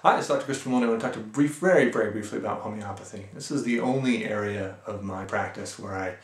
Hi, it's Dr. Christopher Maloney. I want to talk very briefly about homeopathy. This is the only area of my practice where I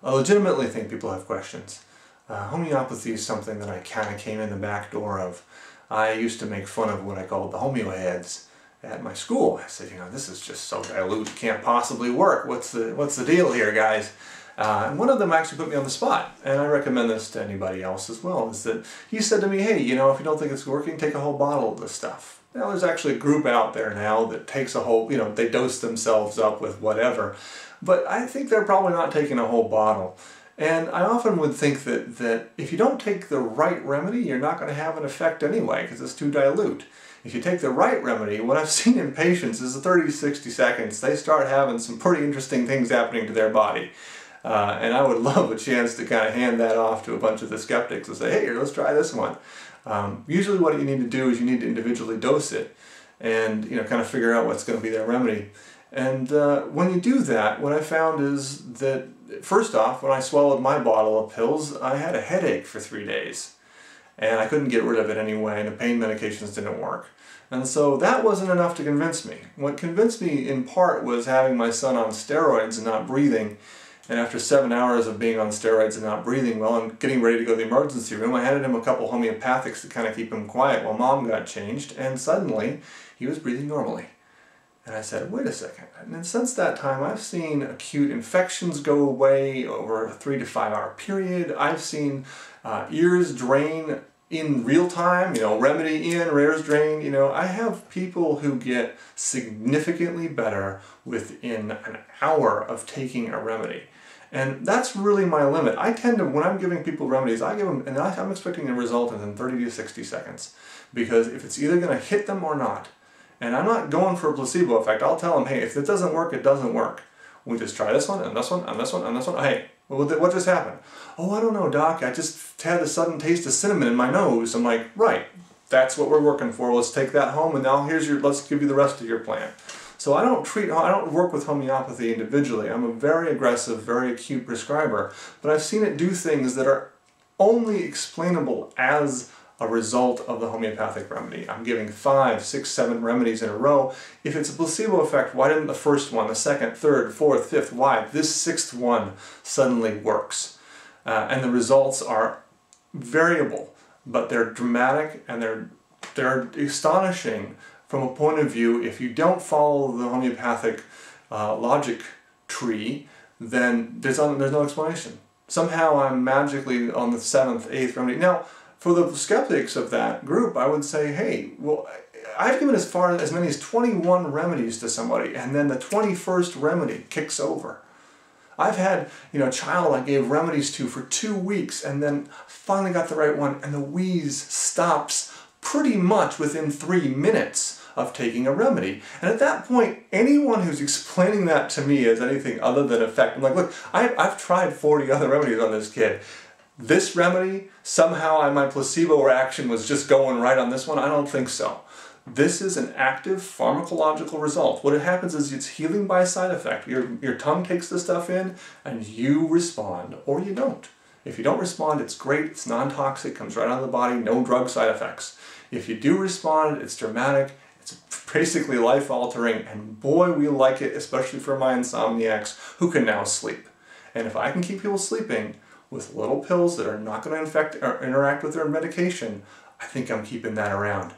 legitimately think people have questions. Homeopathy is something that I kind of came in the back door of. I used to make fun of what I called the homeo heads at my school. I said, this is just so dilute, it can't possibly work. What's the deal here, guys? And one of them actually put me on the spot, and I recommend this to anybody else as well, is that he said to me, hey, if you don't think it's working, take a whole bottle of this stuff. Now there's actually a group out there now that takes a whole, they dose themselves up with whatever, but I think they're probably not taking a whole bottle. And I often would think that if you don't take the right remedy, you're not going to have an effect anyway, because it's too dilute. If you take the right remedy, what I've seen in patients is 30 to 60 seconds, they start having some pretty interesting things happening to their body. And I would love a chance to kind of hand that off to a bunch of the skeptics and say, hey, here, let's try this one. Usually what you need to do is you need to individually dose it and kind of figure out what's going to be their remedy. And when you do that, what I found is that first off, when I swallowed my bottle of pills, I had a headache for 3 days. And I couldn't get rid of it anyway, and the pain medications didn't work. And so that wasn't enough to convince me. What convinced me in part was having my son on steroids and not breathing. And after 7 hours of being on steroids and not breathing well and getting ready to go to the emergency room, I handed him a couple homeopathics to kind of keep him quiet while Mom got changed, and suddenly he was breathing normally. And I said, wait a second. And since that time, I've seen acute infections go away over a 3 to 5 hour period. I've seen ears drain in real time, remedy in, ears drain. I have people who get significantly better within an hour of taking a remedy. And that's really my limit. I tend to, when I'm giving people remedies, I give them, and I'm expecting a result within 30 to 60 seconds. Because if it's either going to hit them or not, and I'm not going for a placebo effect, I'll tell them, hey, if it doesn't work, it doesn't work. We just try this one, and this one, and this one, and this one. Hey, what just happened? Oh, I don't know, Doc, I just had a sudden taste of cinnamon in my nose. I'm like, right, that's what we're working for. Let's take that home, and now let's give you the rest of your plan. So I don't work with homeopathy individually. I'm a very aggressive, very acute prescriber, but I've seen it do things that are only explainable as a result of the homeopathic remedy. I'm giving 5, 6, 7 remedies in a row. If it's a placebo effect, why didn't the first one, the second, third, fourth, fifth, why? This 6th one suddenly works. And the results are variable, but they're dramatic and they're astonishing from a point of view. If you don't follow the homeopathic logic tree, then there's no explanation. Somehow I'm magically on the 7th, 8th remedy. Now, for the skeptics of that group, I would say, hey, well, I've given as many as 21 remedies to somebody, and then the 21st remedy kicks over. I've had, a child I gave remedies to for 2 weeks, and then finally got the right one, and the wheeze stops pretty much within 3 minutes of taking a remedy. And at that point, anyone who's explaining that to me as anything other than effect, I'm like, look, I've tried 40 other remedies on this kid. This remedy, somehow my placebo reaction was just going right on this one. I don't think so. This is an active pharmacological result. What happens is it's healing by side effect. Your tongue takes the stuff in and you respond, or you don't. If you don't respond, it's great, it's non-toxic, comes right out of the body, no drug side effects. If you do respond, it's dramatic, it's basically life-altering, and boy, we like it, especially for my insomniacs who can now sleep. And if I can keep people sleeping with little pills that are not going to infect or interact with their medication, I think I'm keeping that around.